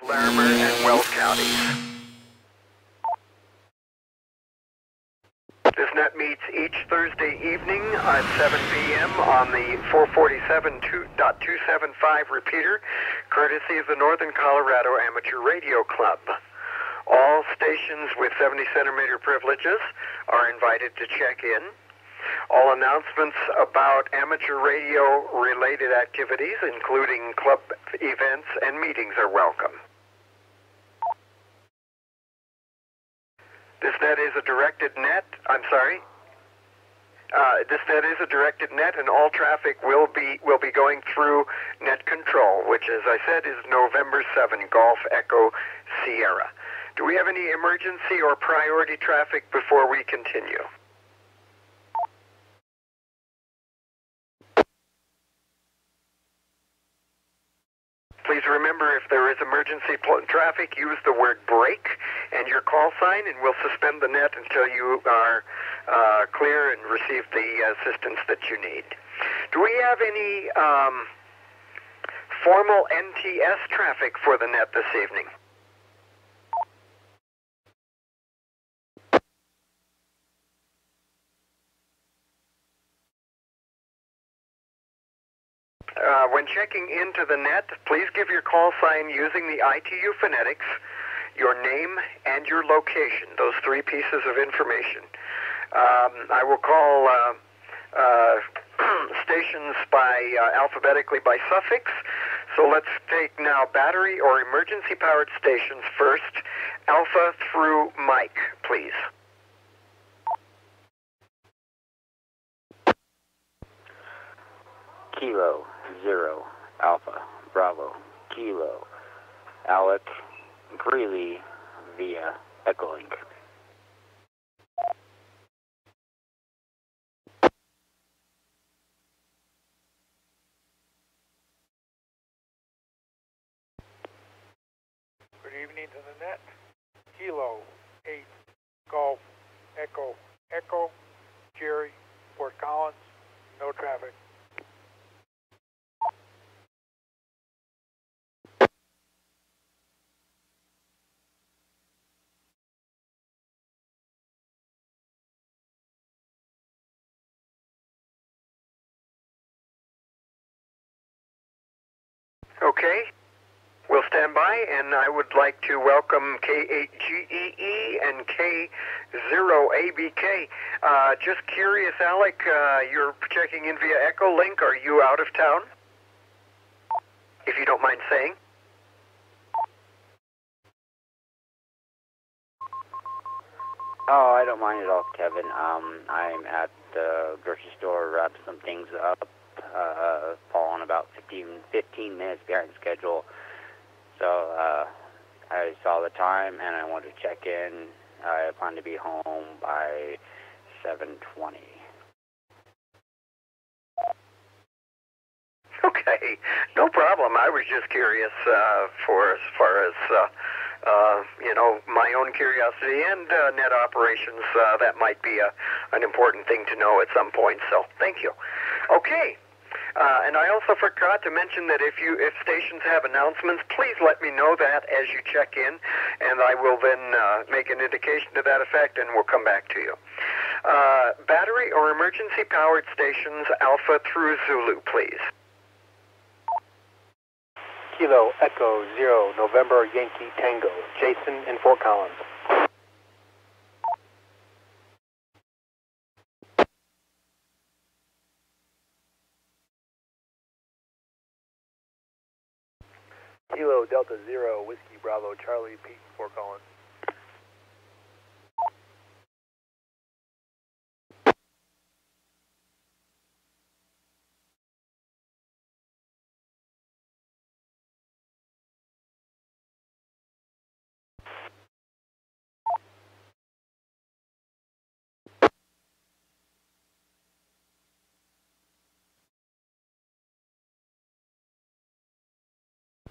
Larimer and Weld counties. This net meets each Thursday evening at 7 p.m. on the 447.275 repeater, courtesy of the Northern Colorado Amateur Radio Club. All stations with 70-centimeter privileges are invited to check in. All announcements about amateur radio-related activities, including club events and meetings, are welcome. This net is a directed net. This net is a directed net, and all traffic will be going through net control, which, as I said, is November 7, Golf Echo Sierra. Do we have any emergency or priority traffic before we continue? Please remember, if there is emergency traffic, use the word break and your call sign, and we'll suspend the net until you are clear and receive the assistance that you need. Do we have any formal NTS traffic for the net this evening? When checking into the net, please give your call sign using the ITU phonetics, your name, and your location, those three pieces of information. I will call stations alphabetically by suffix. So let's take now battery or emergency powered stations first. Alpha through Mike, please. Kilo, 0, Alpha, Bravo, Kilo, Alec, Greeley, via Echolink. Good evening to the net. Kilo, 8, Golf, Echo, Echo, Jerry, Fort Collins, no traffic. Okay, we'll stand by, and I would like to welcome K8GEE and K0ABK. Just curious, Alec, you're checking in via Echolink. Are you out of town? If you don't mind saying. Oh, I don't mind at all, Kevin. I'm at the grocery store, wrapping some things up. Falling about 15 minutes behind schedule. So I saw the time and I wanted to check in. I plan to be home by 7:20. Okay, no problem. I was just curious for as far as my own curiosity and net operations. That might be an important thing to know at some point. So thank you. Okay. And I also forgot to mention that if stations have announcements, please let me know that as you check in, and I will then make an indication to that effect, and we'll come back to you. Battery or emergency powered stations, Alpha through Zulu, please. Kilo, Echo, 0, November, Yankee, Tango, Jason in Fort Collins. Kilo, Delta, 0, Whiskey, Bravo, Charlie, Pete, Fort Collins.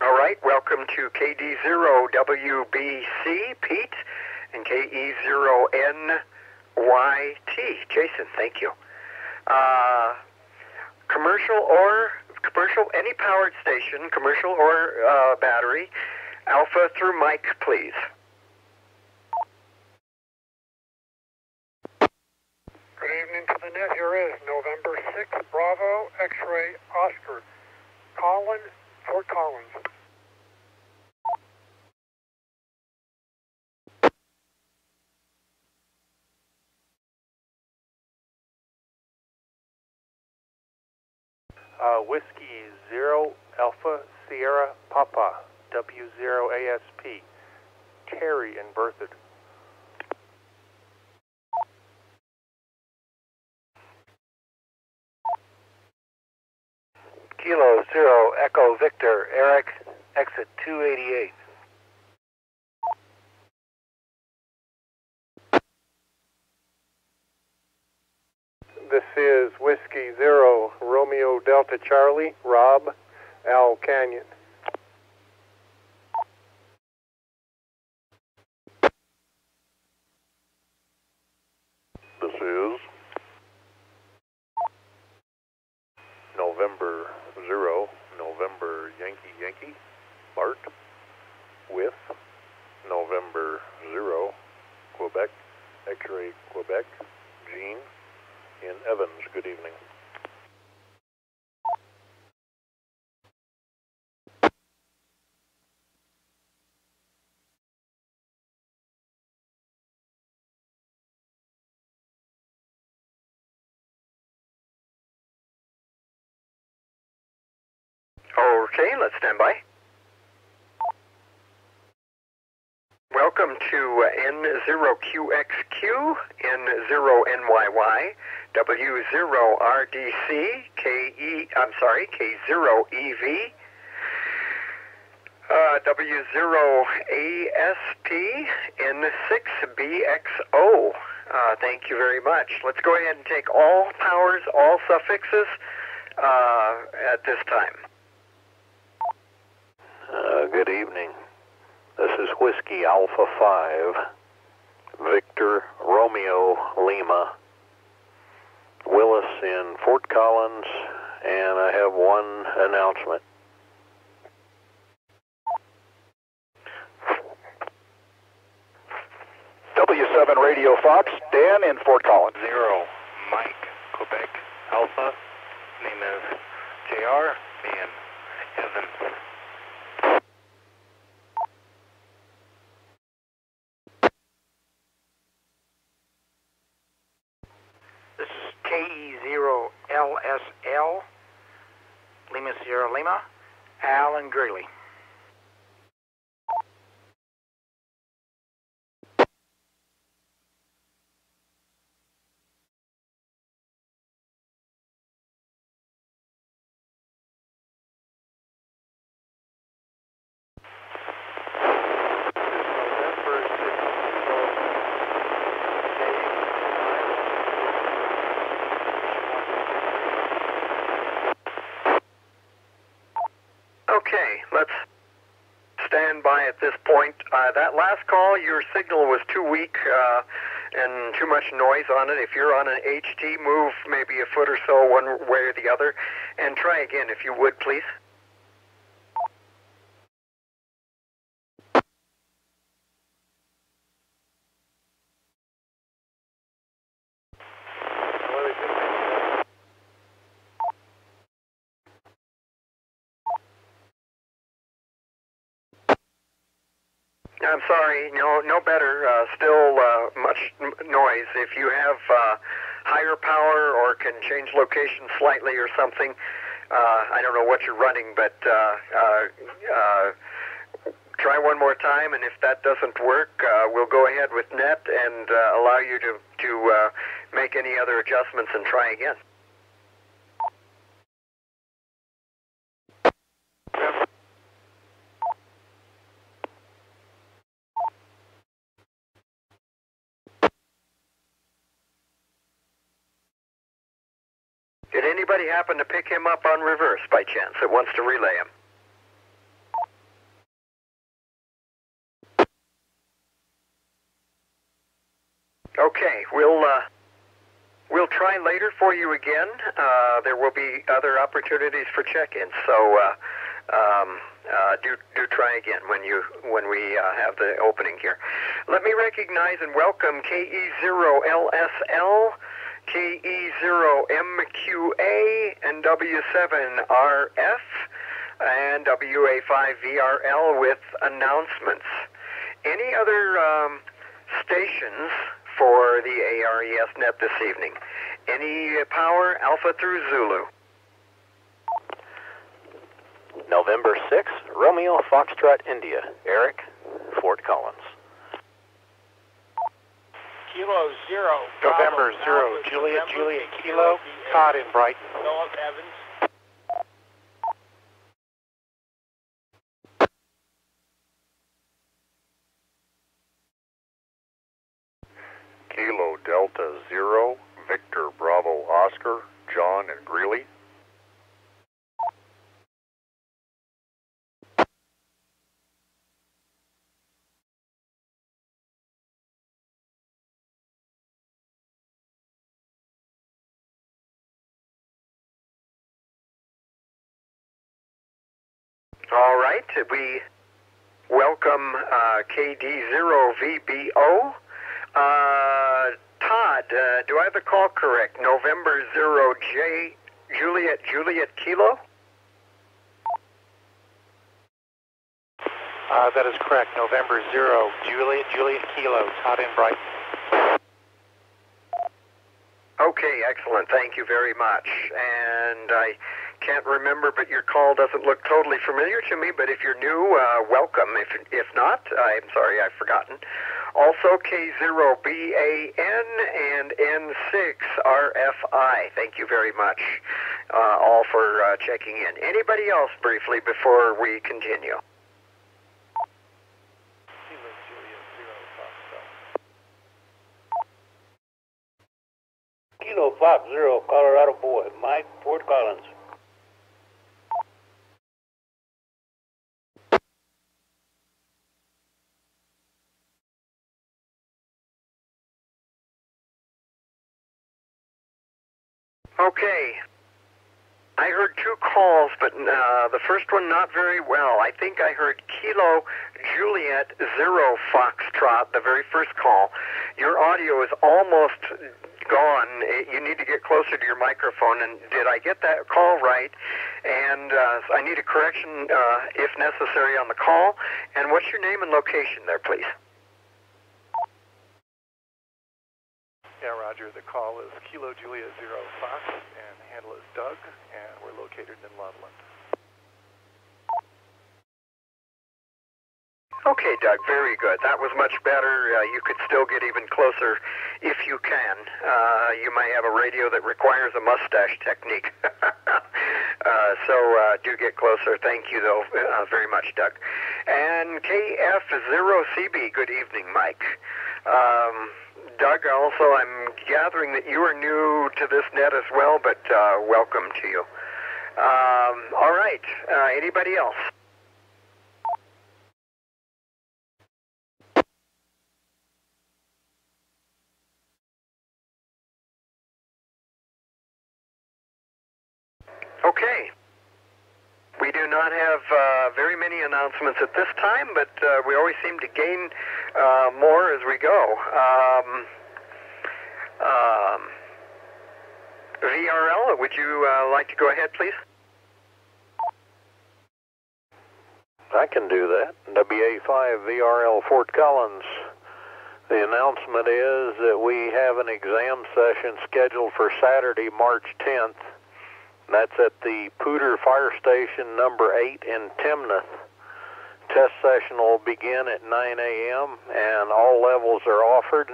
All right, welcome to KD0WBC, Pete, and KE0NYT, Jason, thank you. Commercial, any powered station, commercial or battery, Alpha through Mike, please. Good evening to the net. Here is November 6th, Bravo, X-ray, Oscar. Collins, Fort Collins. Whiskey 0 Alpha Sierra Papa W0 ASP. Terry in Berthoud. Kilo 0 Echo Victor Eric, exit 288. This is Whiskey 0 Romeo Delta Charlie Rob Al Canyon. This is November 0, November Yankee, Bart, with November 0, Quebec, X-ray Quebec, Jean, in Evans. Good evening. Okay, let's stand by. Welcome to N0QXQ, N0NYY, W0RDC, K0EV, W0ASP, N6BXO. Thank you very much. Let's go ahead and take all powers, all suffixes at this time. Good evening. This is Whiskey Alpha 5, Victor Romeo Lima, Willis in Fort Collins, and I have one announcement. W7 Radio Fox, Dan in Fort Collins. 0, Mike, Quebec, Alpha, name is JR, and Evans. This is KE0LSL, Lima Sierra Lima, Alan Greeley. Okay, let's stand by at this point. That last call, your signal was too weak and too much noise on it. If you're on an HT, move maybe a foot or so one way or the other, and try again if you would, please. I'm sorry, no better. Still much noise. If you have higher power or can change location slightly or something, I don't know what you're running, but try one more time, and if that doesn't work, we'll go ahead with net and allow you to make any other adjustments and try again. Did anybody happen to pick him up on reverse by chance that wants to relay him? Okay, we'll try later for you again. There will be other opportunities for check-ins. So Do try again when we have the opening here. Let me recognize and welcome KE0LSL, KE0MQA, and W7RF, and WA5VRL with announcements. Any other stations for the ARES net this evening? Any power Alpha through Zulu? November 6, Romeo Foxtrot India, Eric, Fort Collins. Kilo 0. November 0, Juliet, Kilo, Todd in Brighton. Philip Evans. Kilo Delta 0, Victor Bravo Oscar, John and Greeley. All right, we welcome KD0VBO. Todd, do I have the call correct? November 0 Juliet Kilo? That is correct. November 0, Juliet Kilo, Todd in Brighton. Okay, excellent. Thank you very much. And I can't remember, but your call doesn't look totally familiar to me, but if you're new, welcome. If not, I'm sorry, I've forgotten. Also, K0BAN and N6RFI. Thank you very much, all for checking in. Anybody else briefly before we continue? Kilo Fox 0, Colorado Boy, Mike, Fort Collins. Okay. I heard two calls, but the first one not very well. I think I heard Kilo Juliet 0 Foxtrot, the very first call. Your audio is almost gone. You need to get closer to your microphone. And did I get that call right? And I need a correction, if necessary, on the call. And what's your name and location there, please? Yeah, Roger. The call is Kilo Juliet 0 Fox, and the handle is Doug, and we're located in Loveland. Okay, Doug, very good. That was much better. You could still get even closer if you can. You might have a radio that requires a mustache technique. So do get closer. Thank you, though, very much, Doug. And KF0CB, good evening, Mike. Doug, also, I'm gathering that you are new to this net as well, but welcome to you. All right, anybody else? Okay. We do not have very many announcements at this time, but we always seem to gain more as we go. VRL, would you like to go ahead, please? I can do that. WA5 VRL Fort Collins. The announcement is that we have an exam session scheduled for Saturday, March 10th. That's at the Pooter Fire Station number 8 in Timnath. Test session will begin at 9 a.m. and all levels are offered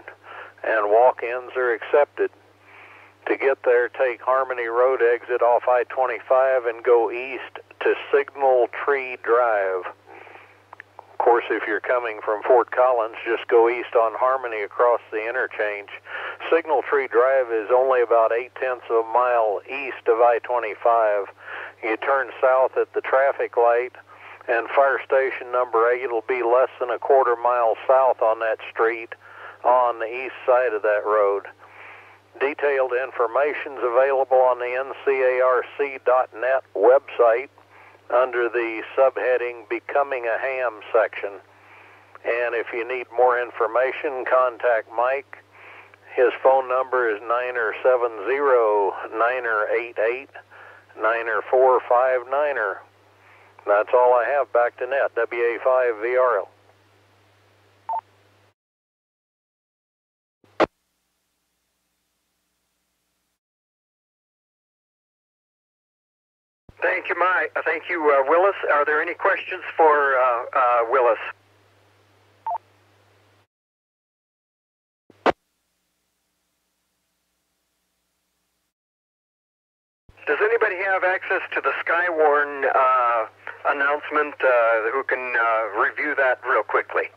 and walk-ins are accepted. To get there, take Harmony Road exit off I-25 and go east to Signal Tree Drive. Of course, if you're coming from Fort Collins, just go east on Harmony across the interchange. Signal Tree Drive is only about 0.8 of a mile east of I-25. You turn south at the traffic light, and Fire Station number 8 will be less than a quarter mile south on that street on the east side of that road. Detailed information is available on the NCARC.net website, under the subheading Becoming a Ham section. And if you need more information, contact Mike. His phone number is 970-988-94459. That's all I have. Back to net, WA5VRL. Thank you, Willis. Are there any questions for Willis? Does anybody have access to the Skywarn announcement who can review that real quickly?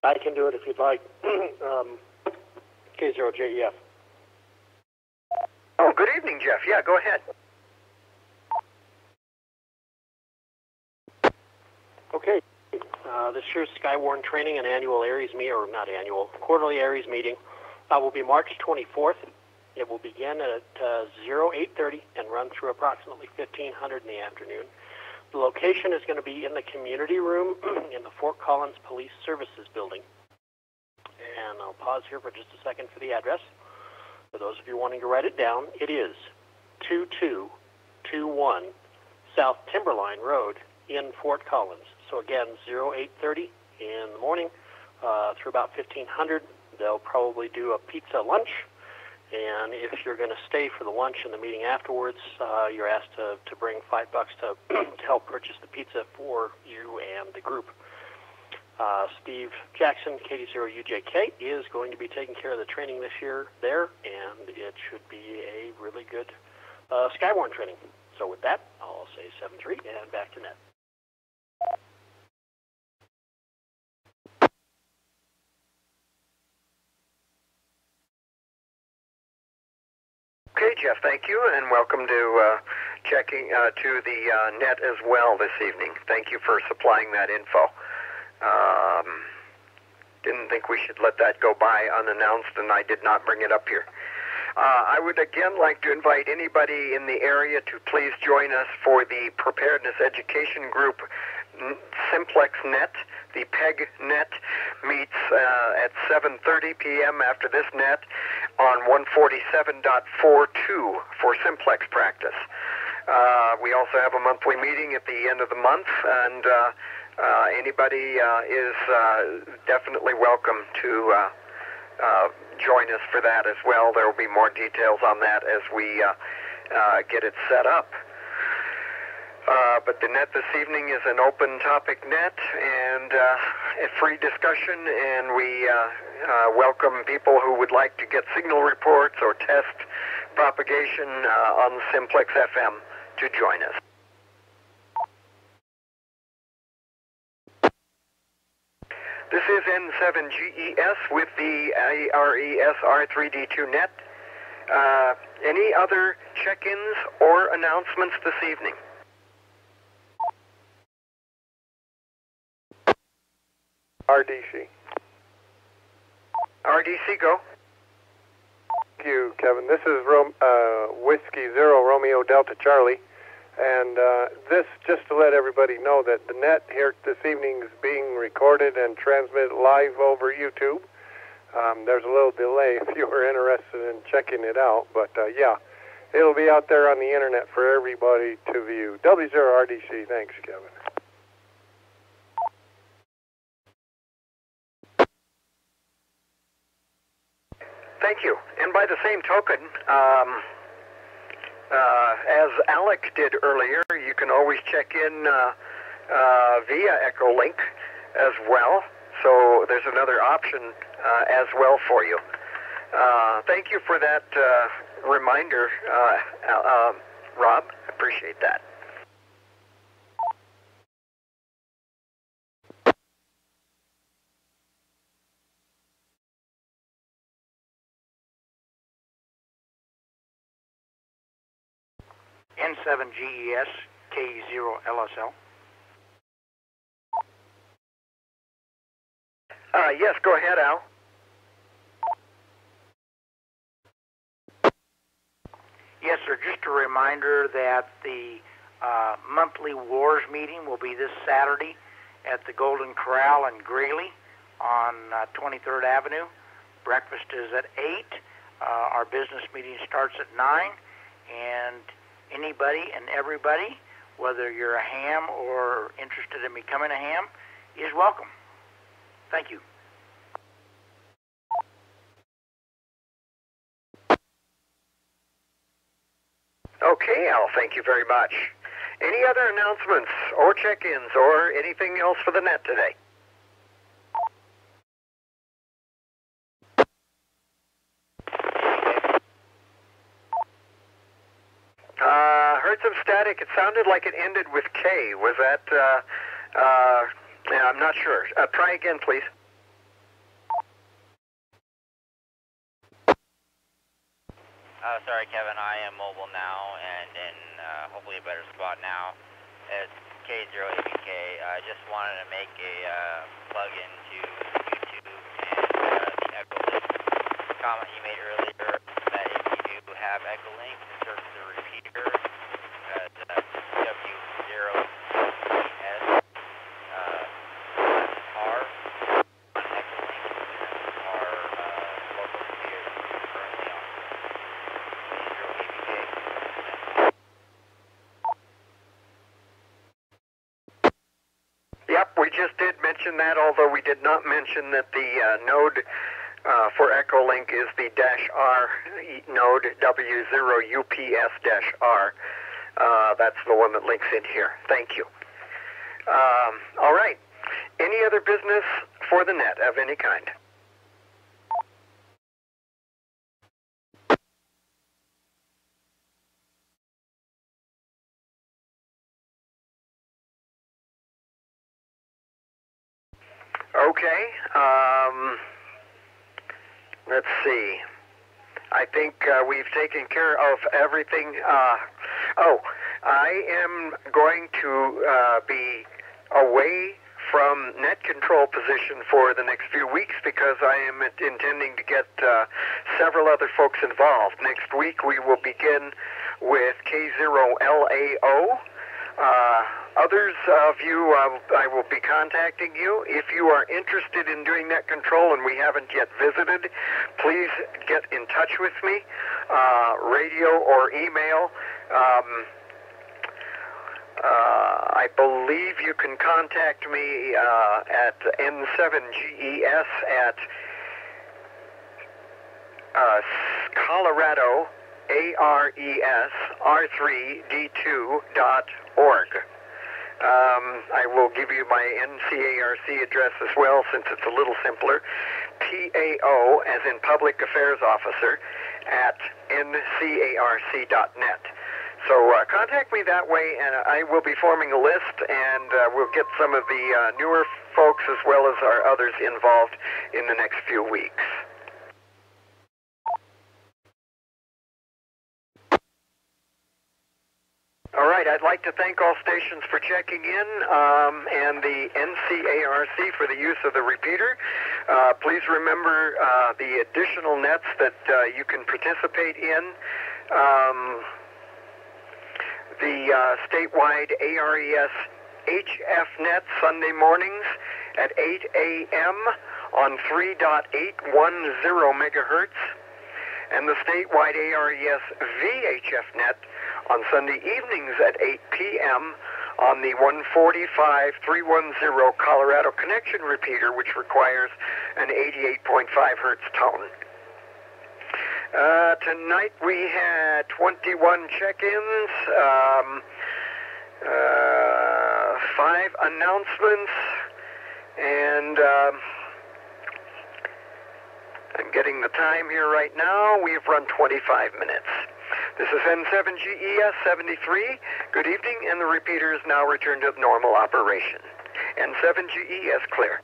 I can do it if you'd like. K0JEF. Oh, good evening, Jeff. Yeah, go ahead. Okay. This year's Skywarn training and annual ARES meeting, or not annual, quarterly ARES meeting will be March 24th. It will begin at 08:30 and run through approximately 1500 in the afternoon. The location is going to be in the community room in the Fort Collins Police Services Building. And I'll pause here for just a second for the address. For those of you wanting to write it down, it is 2221 South Timberline Road in Fort Collins. So again, 08:30 in the morning through about 1500. They'll probably do a pizza lunch. And if you're going to stay for the lunch and the meeting afterwards, you're asked to bring $5 to help purchase the pizza for you and the group. Steve Jackson, KD0UJK, is going to be taking care of the training this year there, and it should be a really good Skywarn training. So with that, I'll say 7-3 and back to net. Okay, Jeff, thank you, and welcome to checking to the net as well this evening. Thank you for supplying that info. Didn't think we should let that go by unannounced, and I did not bring it up here. I would again like to invite anybody in the area to please join us for the Preparedness Education Group Simplex Net. The PEG net meets at 7:30 p.m. after this net on 147.42 for simplex practice. We also have a monthly meeting at the end of the month, and anybody is definitely welcome to join us for that as well. There will be more details on that as we get it set up. But the net this evening is an open topic net and a free discussion, and we welcome people who would like to get signal reports or test propagation on Simplex FM to join us. This is N7GES with the ARES R3D2 net. Any other check-ins or announcements this evening? RDC. RDC, go. Thank you, Kevin. This is Whiskey Zero Romeo Delta Charlie, and this just to let everybody know that the net here this evening is being recorded and transmitted live over YouTube. There's a little delay if you were interested in checking it out, but yeah, it'll be out there on the internet for everybody to view. W0RDC. Thanks, Kevin. Thank you. And by the same token, as Alec did earlier, you can always check in via Echolink as well. So there's another option as well for you. Thank you for that reminder, Rob. I appreciate that. N7GES K0LSL. Yes, go ahead, Al. Yes, sir. Just a reminder that the monthly WARS meeting will be this Saturday at the Golden Corral in Greeley on 23rd Avenue. Breakfast is at 8. Our business meeting starts at 9. And anybody and everybody, whether you're a ham or interested in becoming a ham, is welcome. Thank you. Okay, Al, thank you very much. Any other announcements or check-ins or anything else for the net today? Heard some static. It sounded like it ended with K. Was that, yeah, I'm not sure. Try again, please. Sorry, Kevin, I am mobile now and in hopefully a better spot now. It's K0ABK. I just wanted to make a plug-in to YouTube and the Echolink comment you made earlier that if you do have Echolink, search the repeater at W0ES R on Echolink, and our local repeater that's currently on. Yep, we just did mention that, although we did not mention that the node for Echolink is the -R node W0UPS-R. That's the one that links in here. Thank you. All right. Any other business for the net of any kind? Okay, let's see. I think we've taken care of everything. I am going to be away from net control position for the next few weeks because I am intending to get several other folks involved. Next week we will begin with K0LAO. Others of you, I will be contacting you. If you are interested in doing net control and we haven't yet visited, please get in touch with me, radio or email. I believe you can contact me at N7GES at Colorado ARES R3D2.org. I will give you my NCARC address as well, since it's a little simpler. PAO, as in Public Affairs Officer, at ncarc.net. So contact me that way, and I will be forming a list, and we'll get some of the newer folks as well as our others involved in the next few weeks. All right, I'd like to thank all stations for checking in, and the NCARC for the use of the repeater. Please remember the additional nets that you can participate in. The statewide ARES HF net Sunday mornings at 8 a.m. on 3.810 megahertz, and the statewide ARES VHF net on Sunday evenings at 8 p.m. on the 145.310 Colorado connection repeater, which requires an 88.5 hertz tone. Tonight we had 21 check-ins, 5 announcements, and I'm getting the time here right now. We have run 25 minutes. This is N7GES 73. Good evening, and the repeater is now returned to normal operation. N7GES clear.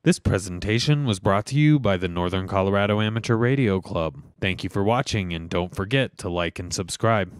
This presentation was brought to you by the Northern Colorado Amateur Radio Club. Thank you for watching, and don't forget to like and subscribe.